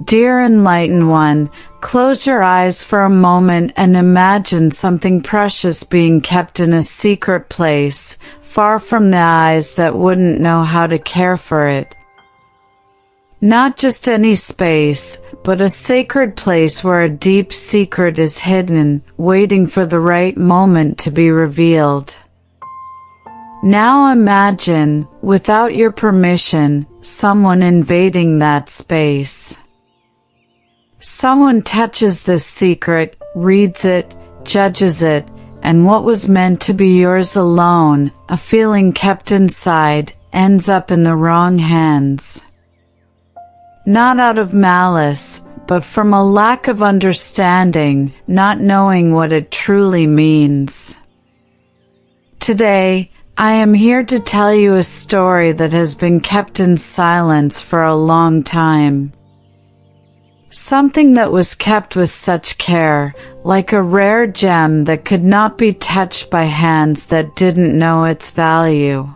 Dear Enlightened One, close your eyes for a moment and imagine something precious being kept in a secret place, far from the eyes that wouldn't know how to care for it. Not just any space, but a sacred place where a deep secret is hidden, waiting for the right moment to be revealed. Now imagine, without your permission, someone invading that space. Someone touches this secret, reads it, judges it, and what was meant to be yours alone, a feeling kept inside, ends up in the wrong hands. Not out of malice, but from a lack of understanding, not knowing what it truly means. Today, I am here to tell you a story that has been kept in silence for a long time. Something that was kept with such care, like a rare gem that could not be touched by hands that didn't know its value.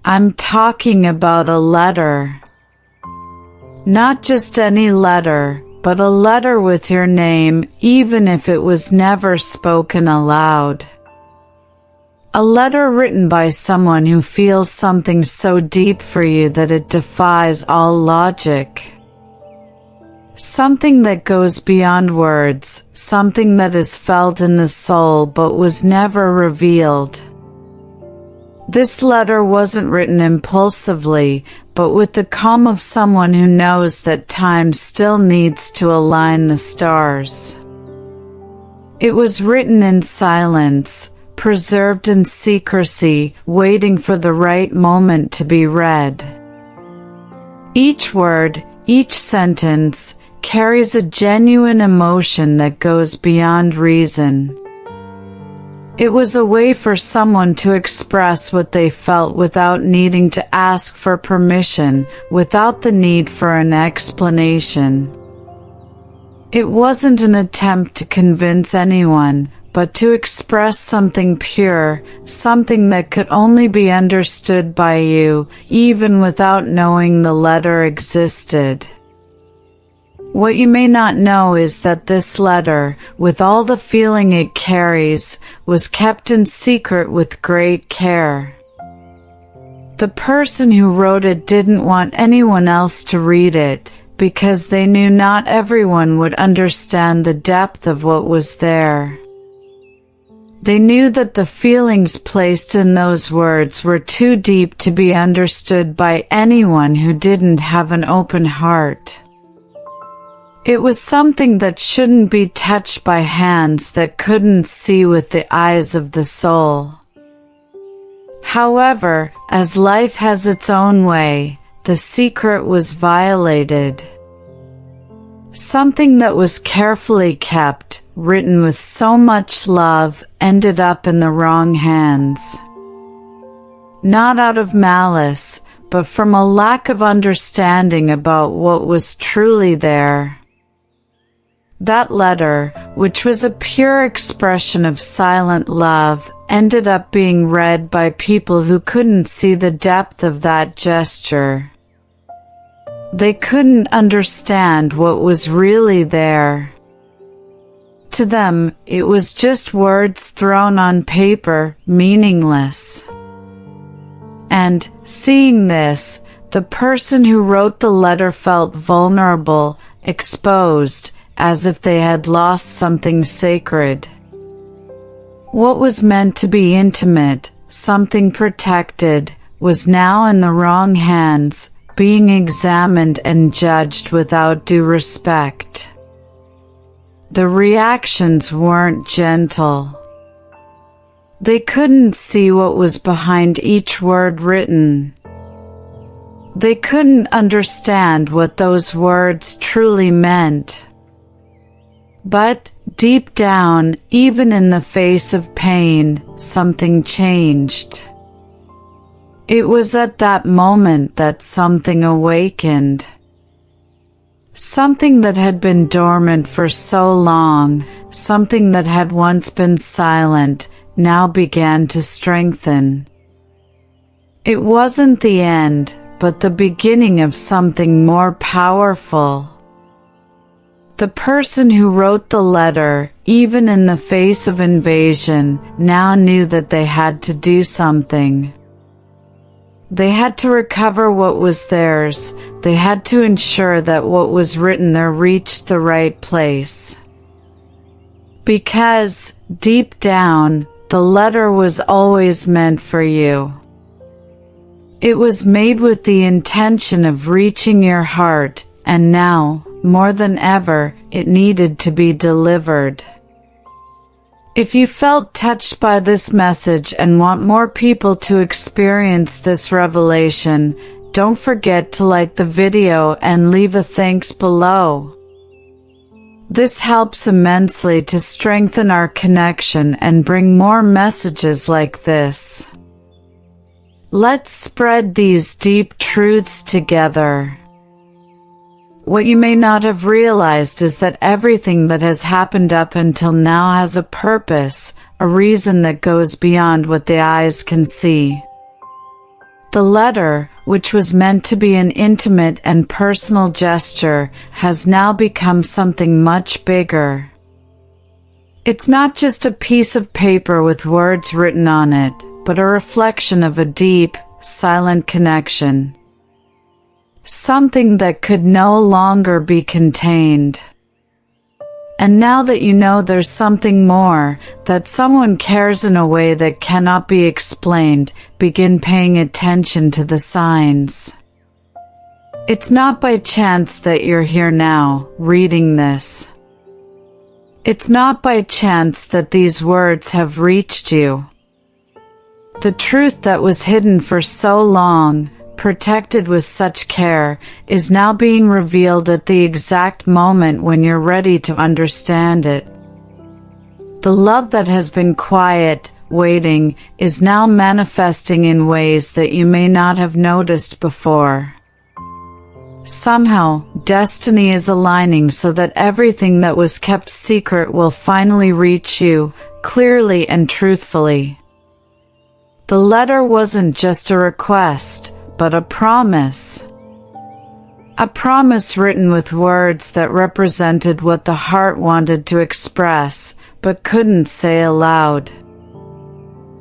I'm talking about a letter. Not just any letter, but a letter with your name, even if it was never spoken aloud. A letter written by someone who feels something so deep for you that it defies all logic. Something that goes beyond words, something that is felt in the soul but was never revealed. This letter wasn't written impulsively, but with the calm of someone who knows that time still needs to align the stars. It was written in silence, preserved in secrecy, waiting for the right moment to be read. Each word, each sentence, carries a genuine emotion that goes beyond reason. It was a way for someone to express what they felt without needing to ask for permission, without the need for an explanation. It wasn't an attempt to convince anyone, but to express something pure, something that could only be understood by you, even without knowing the letter existed. What you may not know is that this letter, with all the feeling it carries, was kept in secret with great care. The person who wrote it didn't want anyone else to read it, because they knew not everyone would understand the depth of what was there. They knew that the feelings placed in those words were too deep to be understood by anyone who didn't have an open heart. It was something that shouldn't be touched by hands that couldn't see with the eyes of the soul. However, as life has its own way, the secret was violated. Something that was carefully kept, written with so much love, ended up in the wrong hands. Not out of malice, but from a lack of understanding about what was truly there. That letter, which was a pure expression of silent love, ended up being read by people who couldn't see the depth of that gesture. They couldn't understand what was really there. To them, it was just words thrown on paper, meaningless. And, seeing this, the person who wrote the letter felt vulnerable, exposed, as if they had lost something sacred. What was meant to be intimate, something protected, was now in the wrong hands, being examined and judged without due respect. The reactions weren't gentle. They couldn't see what was behind each word written. They couldn't understand what those words truly meant. But, deep down, even in the face of pain, something changed. It was at that moment that something awakened. Something that had been dormant for so long, something that had once been silent, now began to strengthen. It wasn't the end, but the beginning of something more powerful. The person who wrote the letter, even in the face of invasion, now knew that they had to do something. They had to recover what was theirs. They had to ensure that what was written there reached the right place. Because, deep down, the letter was always meant for you. It was made with the intention of reaching your heart, and now, more than ever, it needed to be delivered. If you felt touched by this message and want more people to experience this revelation, don't forget to like the video and leave a thanks below. This helps immensely to strengthen our connection and bring more messages like this. Let's spread these deep truths together. What you may not have realized is that everything that has happened up until now has a purpose, a reason that goes beyond what the eyes can see. The letter, which was meant to be an intimate and personal gesture, has now become something much bigger. It's not just a piece of paper with words written on it, but a reflection of a deep, silent connection. Something that could no longer be contained. And now that you know there's something more, that someone cares in a way that cannot be explained, begin paying attention to the signs. It's not by chance that you're here now, reading this. It's not by chance that these words have reached you. The truth that was hidden for so long, protected with such care, is now being revealed at the exact moment when you're ready to understand it. The love that has been quiet, waiting, is now manifesting in ways that you may not have noticed before. Somehow, destiny is aligning so that everything that was kept secret will finally reach you, clearly and truthfully. The letter wasn't just a request, but a promise. A promise written with words that represented what the heart wanted to express, but couldn't say aloud.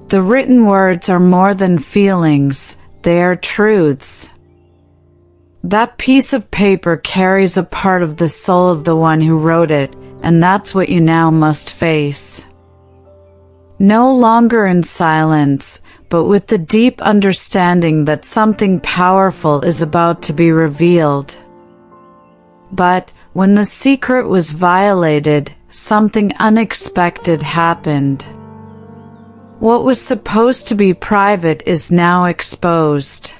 The written words are more than feelings, they are truths. That piece of paper carries a part of the soul of the one who wrote it, and that's what you now must face. No longer in silence, but with the deep understanding that something powerful is about to be revealed. But, when the secret was violated, something unexpected happened. What was supposed to be private is now exposed.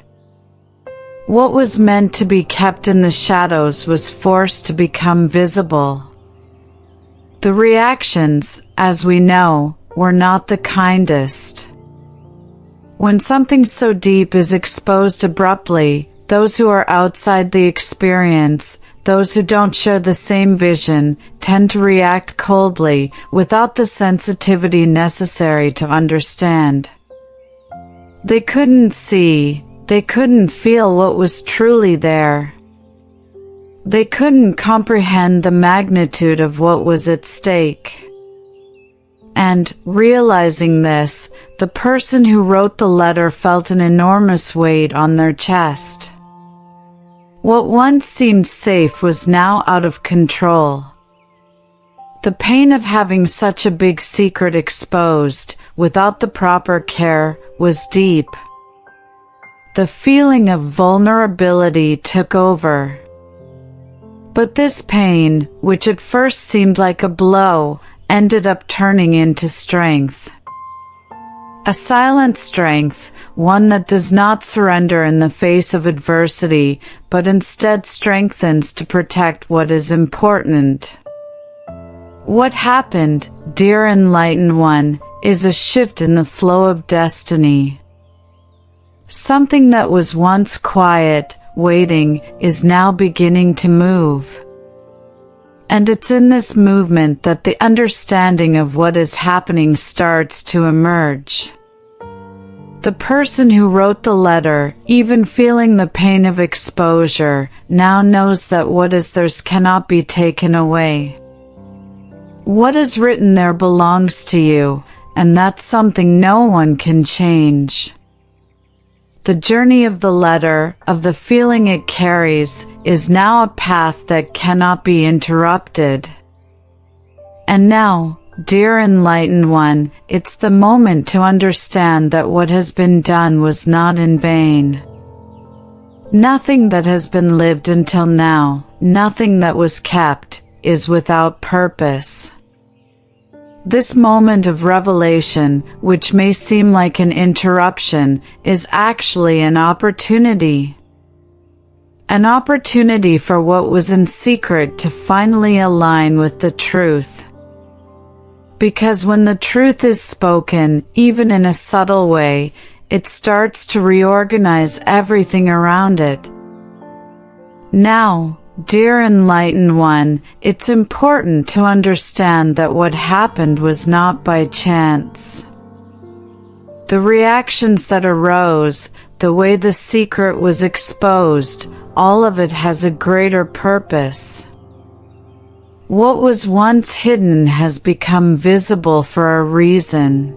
What was meant to be kept in the shadows was forced to become visible. The reactions, as we know, were not the kindest. When something so deep is exposed abruptly, those who are outside the experience, those who don't share the same vision, tend to react coldly, without the sensitivity necessary to understand. They couldn't see, they couldn't feel what was truly there. They couldn't comprehend the magnitude of what was at stake. And, realizing this, the person who wrote the letter felt an enormous weight on their chest. What once seemed safe was now out of control. The pain of having such a big secret exposed, without the proper care, was deep. The feeling of vulnerability took over. But this pain, which at first seemed like a blow, ended up turning into strength. A silent strength, one that does not surrender in the face of adversity, but instead strengthens to protect what is important. What happened, dear enlightened one, is a shift in the flow of destiny. Something that was once quiet, waiting, is now beginning to move. And it's in this movement that the understanding of what is happening starts to emerge. The person who wrote the letter, even feeling the pain of exposure, now knows that what is theirs cannot be taken away. What is written there belongs to you, and that's something no one can change. The journey of the letter, of the feeling it carries, is now a path that cannot be interrupted. And now, dear enlightened one, it's the moment to understand that what has been done was not in vain. Nothing that has been lived until now, nothing that was kept, is without purpose. This moment of revelation, which may seem like an interruption, is actually an opportunity. An opportunity for what was in secret to finally align with the truth. Because when the truth is spoken, even in a subtle way, it starts to reorganize everything around it. Now, dear enlightened one, it's important to understand that what happened was not by chance. The reactions that arose, the way the secret was exposed, all of it has a greater purpose. What was once hidden has become visible for a reason.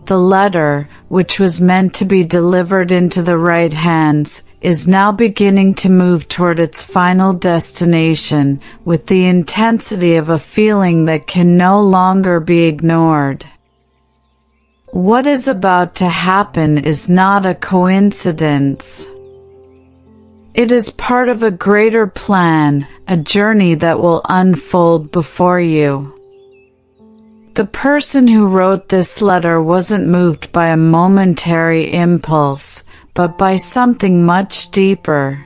The letter, which was meant to be delivered into the right hands, is now beginning to move toward its final destination with the intensity of a feeling that can no longer be ignored. What is about to happen is not a coincidence. It is part of a greater plan, a journey that will unfold before you. The person who wrote this letter wasn't moved by a momentary impulse, but by something much deeper.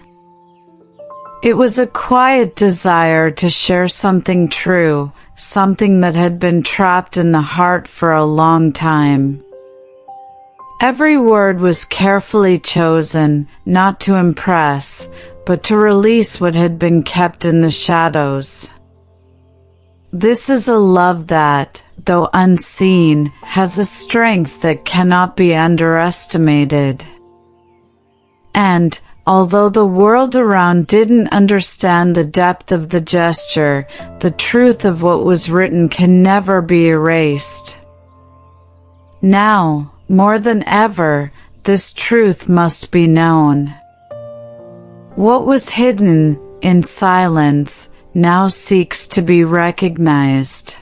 It was a quiet desire to share something true, something that had been trapped in the heart for a long time. Every word was carefully chosen, not to impress, but to release what had been kept in the shadows. This is a love that, though unseen, has a strength that cannot be underestimated. And, although the world around didn't understand the depth of the gesture, the truth of what was written can never be erased. Now, more than ever, this truth must be known. What was hidden in silence now seeks to be recognized.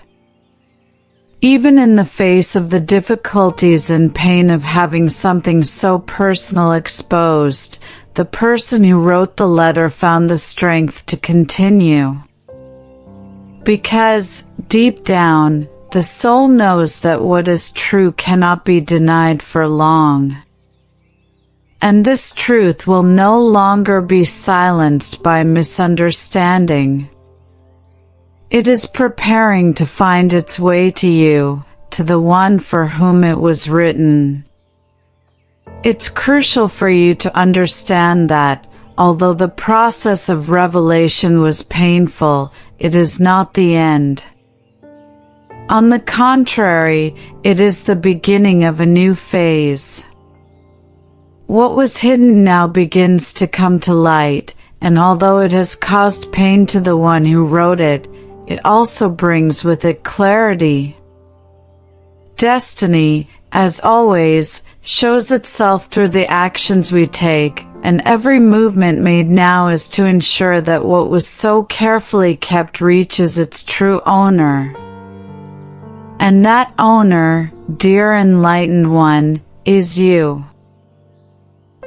Even in the face of the difficulties and pain of having something so personal exposed, the person who wrote the letter found the strength to continue. Because, deep down, the soul knows that what is true cannot be denied for long. And this truth will no longer be silenced by misunderstanding. It is preparing to find its way to you, to the one for whom it was written. It's crucial for you to understand that, although the process of revelation was painful, it is not the end. On the contrary, it is the beginning of a new phase. What was hidden now begins to come to light, and although it has caused pain to the one who wrote it, it also brings with it clarity. Destiny, as always, shows itself through the actions we take, and every movement made now is to ensure that what was so carefully kept reaches its true owner. And that owner, dear enlightened one, is you.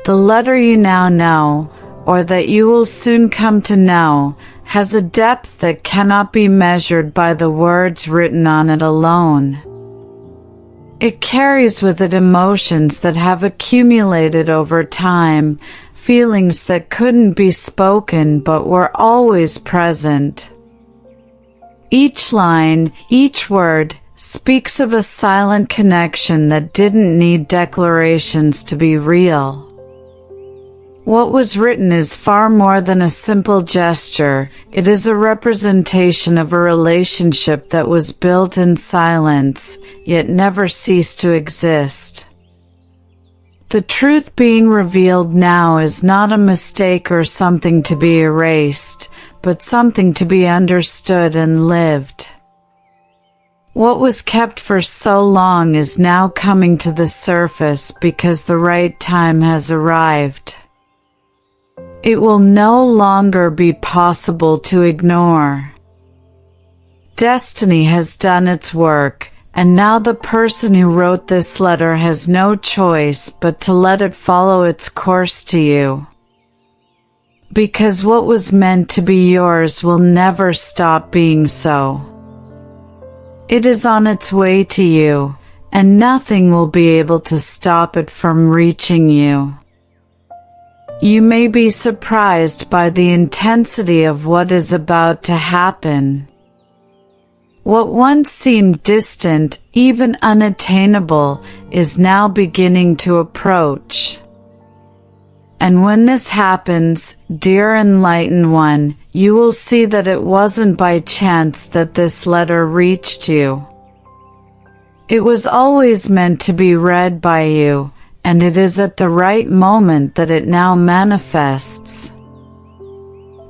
The letter you now know, or that you will soon come to know, has a depth that cannot be measured by the words written on it alone. It carries with it emotions that have accumulated over time, feelings that couldn't be spoken but were always present. Each line, each word, speaks of a silent connection that didn't need declarations to be real. What was written is far more than a simple gesture. It is a representation of a relationship that was built in silence, yet never ceased to exist. The truth being revealed now is not a mistake or something to be erased, but something to be understood and lived. What was kept for so long is now coming to the surface because the right time has arrived. It will no longer be possible to ignore. Destiny has done its work, and now the person who wrote this letter has no choice but to let it follow its course to you. Because what was meant to be yours will never stop being so. It is on its way to you, and nothing will be able to stop it from reaching you. You may be surprised by the intensity of what is about to happen. What once seemed distant, even unattainable, is now beginning to approach. And when this happens, dear enlightened one, you will see that it wasn't by chance that this letter reached you. It was always meant to be read by you, and it is at the right moment that it now manifests.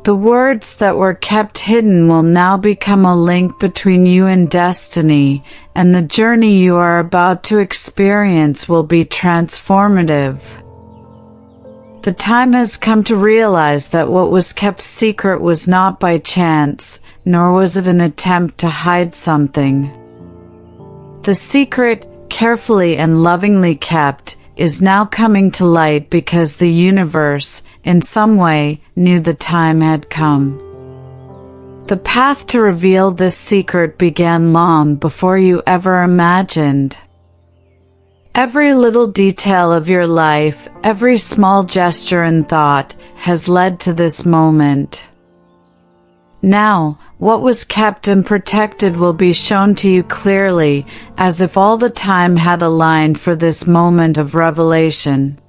The words that were kept hidden will now become a link between you and destiny, and the journey you are about to experience will be transformative. The time has come to realize that what was kept secret was not by chance, nor was it an attempt to hide something. The secret, carefully and lovingly kept, is now coming to light because the universe, in some way, knew the time had come. The path to reveal this secret began long before you ever imagined. Every little detail of your life, every small gesture and thought, has led to this moment. Now, what was kept and protected will be shown to you clearly, as if all the time had aligned for this moment of revelation.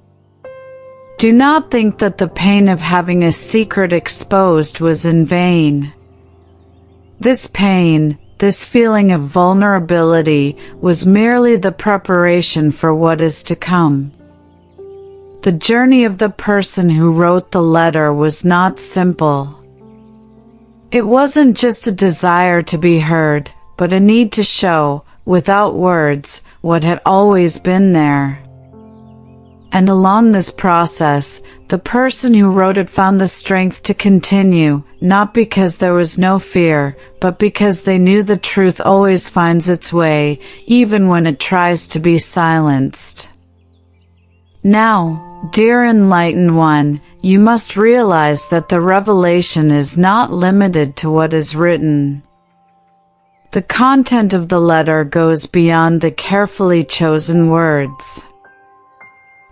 Do not think that the pain of having a secret exposed was in vain. This pain, this feeling of vulnerability, was merely the preparation for what is to come. The journey of the person who wrote the letter was not simple. It wasn't just a desire to be heard, but a need to show, without words, what had always been there. And along this process, the person who wrote it found the strength to continue, not because there was no fear, but because they knew the truth always finds its way, even when it tries to be silenced. Now, dear enlightened one, you must realize that the revelation is not limited to what is written. The content of the letter goes beyond the carefully chosen words.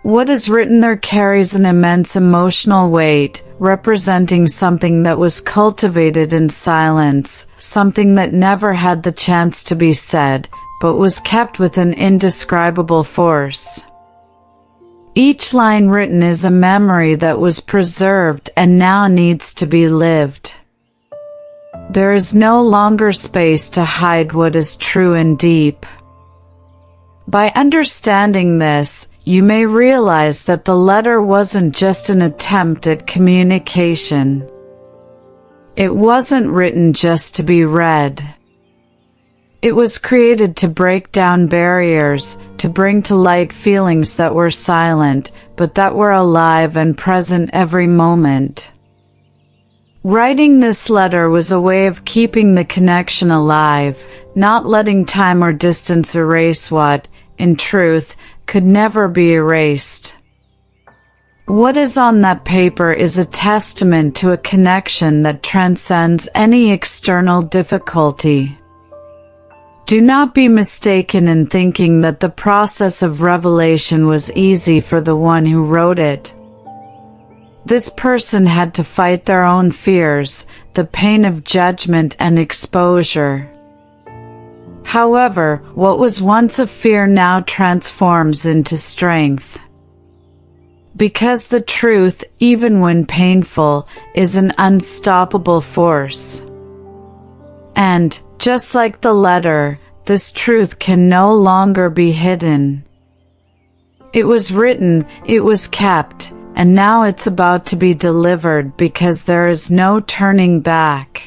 What is written there carries an immense emotional weight, representing something that was cultivated in silence, something that never had the chance to be said, but was kept with an indescribable force. Each line written is a memory that was preserved and now needs to be lived. There is no longer space to hide what is true and deep. By understanding this, you may realize that the letter wasn't just an attempt at communication. It wasn't written just to be read. It was created to break down barriers, to bring to light feelings that were silent, but that were alive and present every moment. Writing this letter was a way of keeping the connection alive, not letting time or distance erase what, in truth, could never be erased. What is on that paper is a testament to a connection that transcends any external difficulty. Do not be mistaken in thinking that the process of revelation was easy for the one who wrote it. This person had to fight their own fears, the pain of judgment and exposure. However, what was once a fear now transforms into strength. Because the truth, even when painful, is an unstoppable force. And, just like the letter, this truth can no longer be hidden. It was written, it was kept, and now it's about to be delivered because there is no turning back.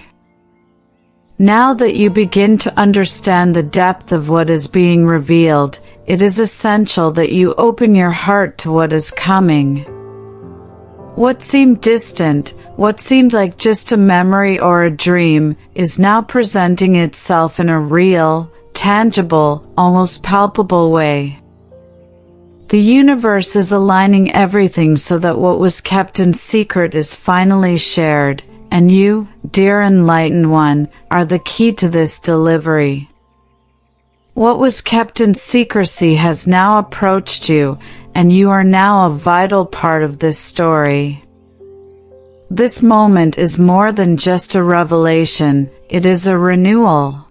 Now that you begin to understand the depth of what is being revealed, it is essential that you open your heart to what is coming. What seemed distant, what seemed like just a memory or a dream, is now presenting itself in a real, tangible, almost palpable way. The universe is aligning everything so that what was kept in secret is finally shared, and you, dear enlightened one, are the key to this delivery. What was kept in secrecy has now approached you, and you are now a vital part of this story. This moment is more than just a revelation, it is a renewal.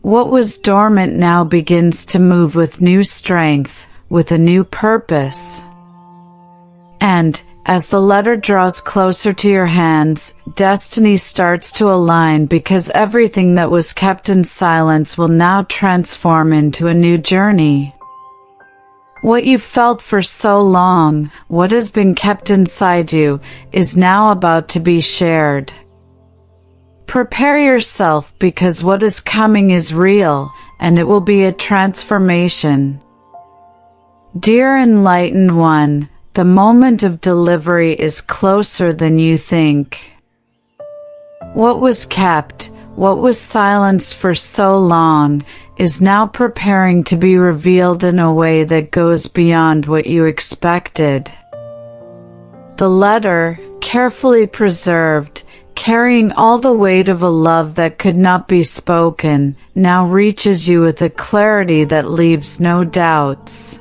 What was dormant now begins to move with new strength, with a new purpose. And, as the letter draws closer to your hands, destiny starts to align because everything that was kept in silence will now transform into a new journey. What you felt for so long, what has been kept inside you, is now about to be shared. Prepare yourself because what is coming is real, and it will be a transformation. Dear enlightened one, the moment of delivery is closer than you think. What was kept, what was silenced for so long, is now preparing to be revealed in a way that goes beyond what you expected. The letter, carefully preserved, carrying all the weight of a love that could not be spoken, now reaches you with a clarity that leaves no doubts.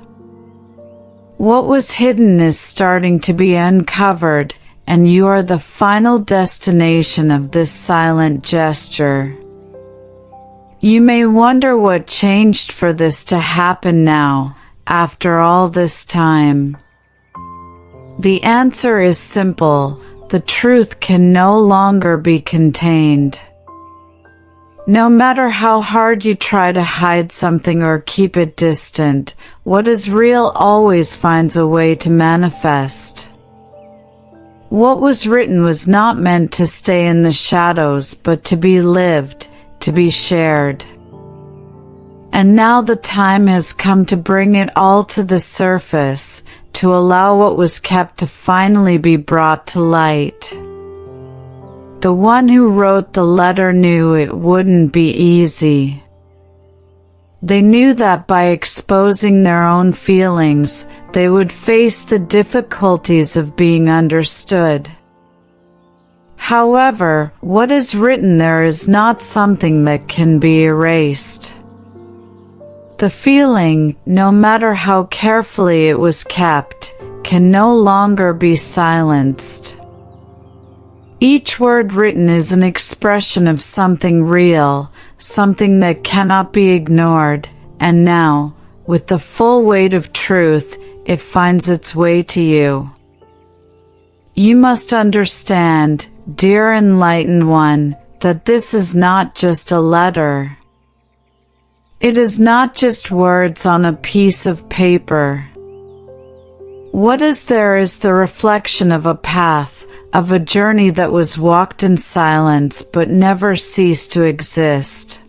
What was hidden is starting to be uncovered, and you are the final destination of this silent gesture. You may wonder what changed for this to happen now, after all this time. The answer is simple: the truth can no longer be contained. No matter how hard you try to hide something or keep it distant, what is real always finds a way to manifest. What was written was not meant to stay in the shadows, but to be lived, to be shared. And now the time has come to bring it all to the surface, to allow what was kept to finally be brought to light. The one who wrote the letter knew it wouldn't be easy. They knew that by exposing their own feelings, they would face the difficulties of being understood. However, what is written there is not something that can be erased. The feeling, no matter how carefully it was kept, can no longer be silenced. Each word written is an expression of something real, something that cannot be ignored, and now, with the full weight of truth, it finds its way to you. You must understand, dear enlightened one, that this is not just a letter. It is not just words on a piece of paper. What is there is the reflection of a path, of a journey that was walked in silence but never ceased to exist.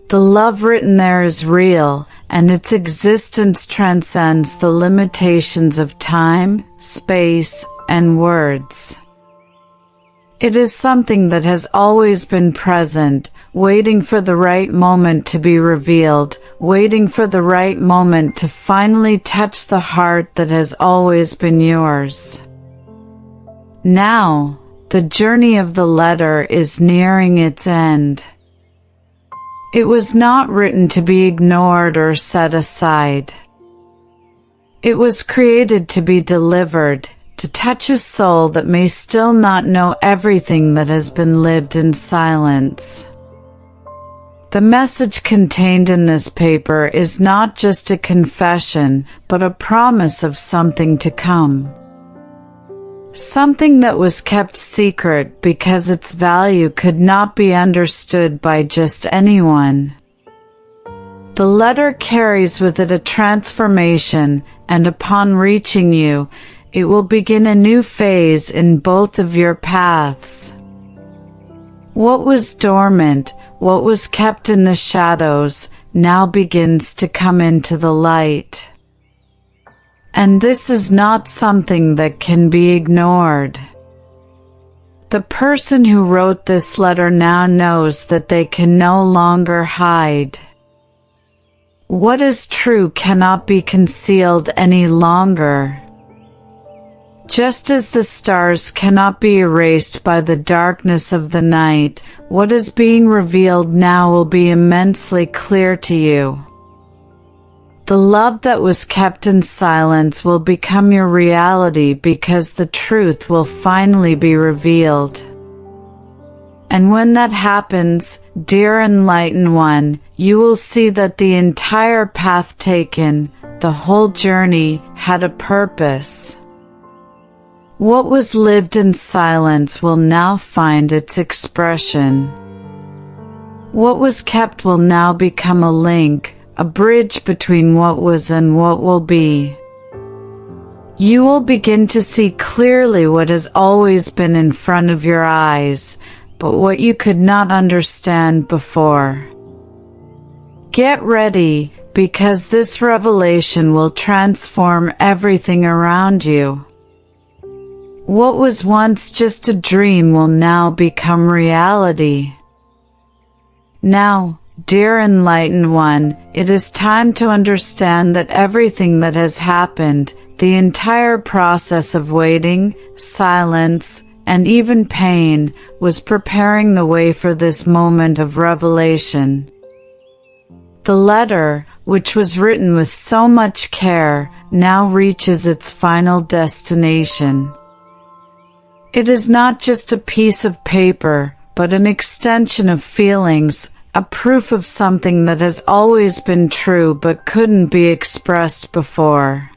The love written there is real, and its existence transcends the limitations of time, space, and words. It is something that has always been present, waiting for the right moment to be revealed, waiting for the right moment to finally touch the heart that has always been yours. Now, the journey of the letter is nearing its end. It was not written to be ignored or set aside. It was created to be delivered, to touch a soul that may still not know everything that has been lived in silence. The message contained in this paper is not just a confession, but a promise of something to come. Something that was kept secret because its value could not be understood by just anyone. The letter carries with it a transformation, and upon reaching you, it will begin a new phase in both of your paths. What was dormant, what was kept in the shadows, now begins to come into the light. And this is not something that can be ignored. The person who wrote this letter now knows that they can no longer hide. What is true cannot be concealed any longer. Just as the stars cannot be erased by the darkness of the night, what is being revealed now will be immensely clear to you. The love that was kept in silence will become your reality because the truth will finally be revealed. And when that happens, dear enlightened one, you will see that the entire path taken, the whole journey, had a purpose. What was lived in silence will now find its expression. What was kept will now become a link, a bridge between what was and what will be. You will begin to see clearly what has always been in front of your eyes, but what you could not understand before. Get ready, because this revelation will transform everything around you. What was once just a dream will now become reality. Now, dear enlightened one, it is time to understand that everything that has happened, the entire process of waiting, silence, and even pain, was preparing the way for this moment of revelation. The letter, which was written with so much care, now reaches its final destination. It is not just a piece of paper, but an extension of feelings, a proof of something that has always been true but couldn't be expressed before.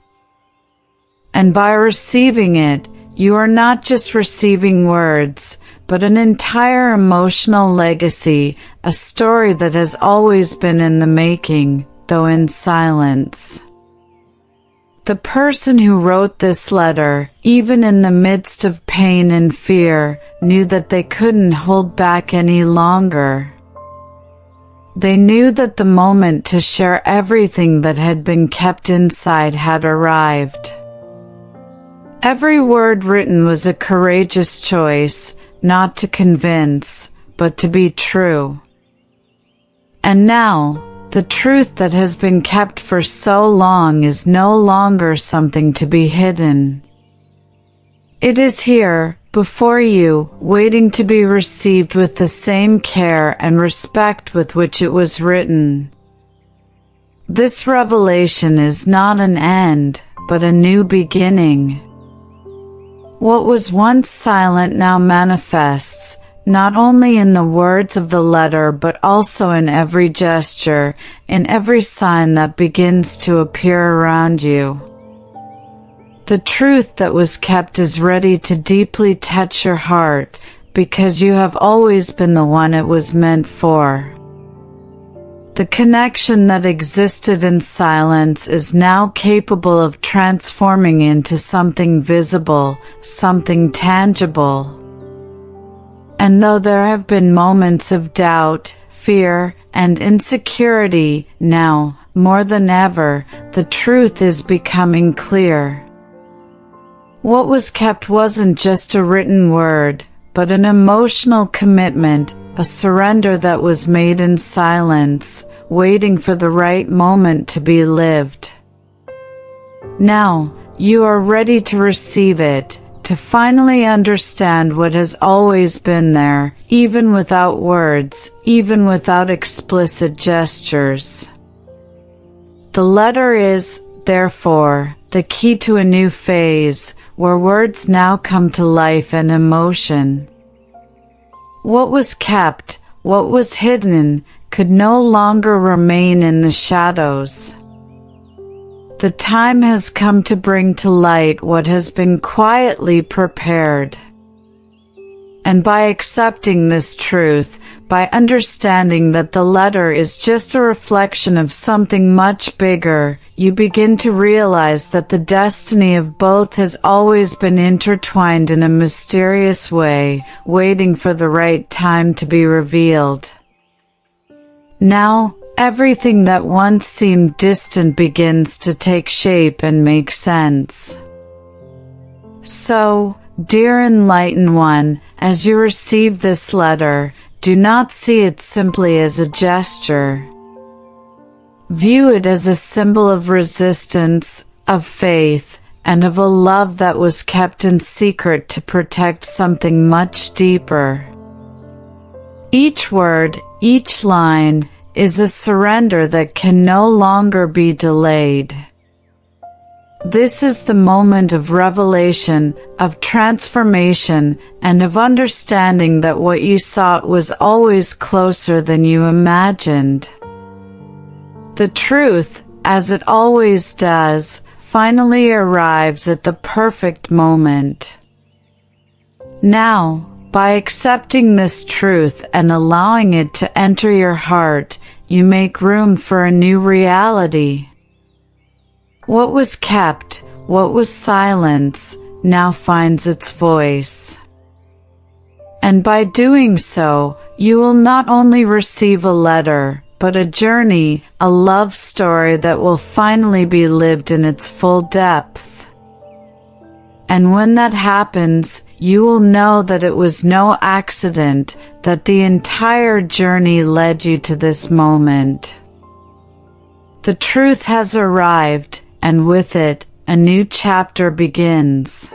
And by receiving it, you are not just receiving words, but an entire emotional legacy, a story that has always been in the making, though in silence. The person who wrote this letter, even in the midst of pain and fear, knew that they couldn't hold back any longer. They knew that the moment to share everything that had been kept inside had arrived. Every word written was a courageous choice, not to convince, but to be true. And now, the truth that has been kept for so long is no longer something to be hidden. It is here, before you, waiting to be received with the same care and respect with which it was written. This revelation is not an end, but a new beginning. What was once silent now manifests, not only in the words of the letter but also in every gesture, in every sign that begins to appear around you. The truth that was kept is ready to deeply touch your heart, because you have always been the one it was meant for. The connection that existed in silence is now capable of transforming into something visible, something tangible. And though there have been moments of doubt, fear, and insecurity, now, more than ever, the truth is becoming clear. What was kept wasn't just a written word, but an emotional commitment, a surrender that was made in silence, waiting for the right moment to be lived. Now, you are ready to receive it, to finally understand what has always been there, even without words, even without explicit gestures. The letter is, therefore, the key to a new phase, where words now come to life and emotion. What was kept, what was hidden, could no longer remain in the shadows. The time has come to bring to light what has been quietly prepared. And by accepting this truth, by understanding that the letter is just a reflection of something much bigger, you begin to realize that the destiny of both has always been intertwined in a mysterious way, waiting for the right time to be revealed. Now, everything that once seemed distant begins to take shape and make sense. So, dear Enlightened One, as you receive this letter, do not see it simply as a gesture. View it as a symbol of resistance, of faith, and of a love that was kept in secret to protect something much deeper. Each word, each line, is a surrender that can no longer be delayed. This is the moment of revelation, of transformation, and of understanding that what you sought was always closer than you imagined. The truth, as it always does, finally arrives at the perfect moment. Now, by accepting this truth and allowing it to enter your heart, you make room for a new reality. What was kept, what was silence, now finds its voice. And by doing so, you will not only receive a letter, but a journey, a love story that will finally be lived in its full depth. And when that happens, you will know that it was no accident, that the entire journey led you to this moment. The truth has arrived, and with it, a new chapter begins.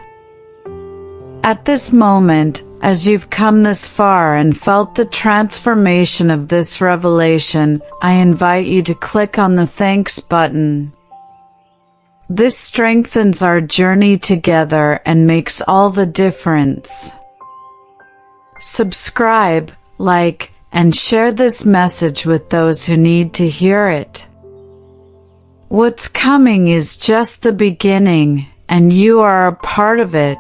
At this moment, as you've come this far and felt the transformation of this revelation, I invite you to click on the thanks button. This strengthens our journey together and makes all the difference. Subscribe, like, and share this message with those who need to hear it. What's coming is just the beginning, and you are a part of it.